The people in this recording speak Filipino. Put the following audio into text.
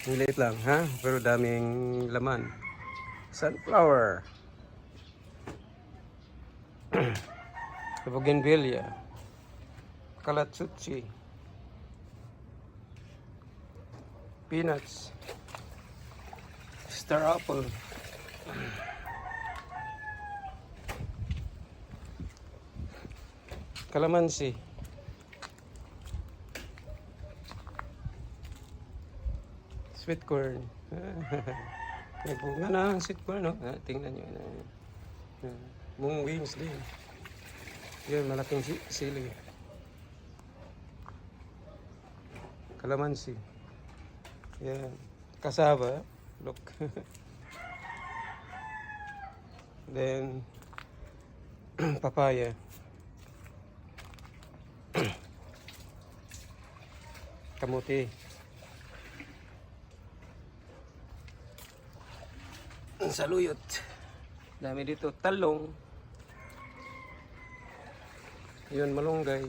Maliit lang, ha? Pero daming laman. Sunflower. Bougainvillea. Kalatsutsi. Peanuts. Star apple. Kalamansi. Sweet corn. Nagbunga na ang sweet corn, no? Tingnan nyo. Mung wings din. Yun, malaking sili. Kalamansi. Yan. Cassava. Look. Then, papaya. Kamuti. Saluyot. Dami dito. Talong. Yun, malunggay.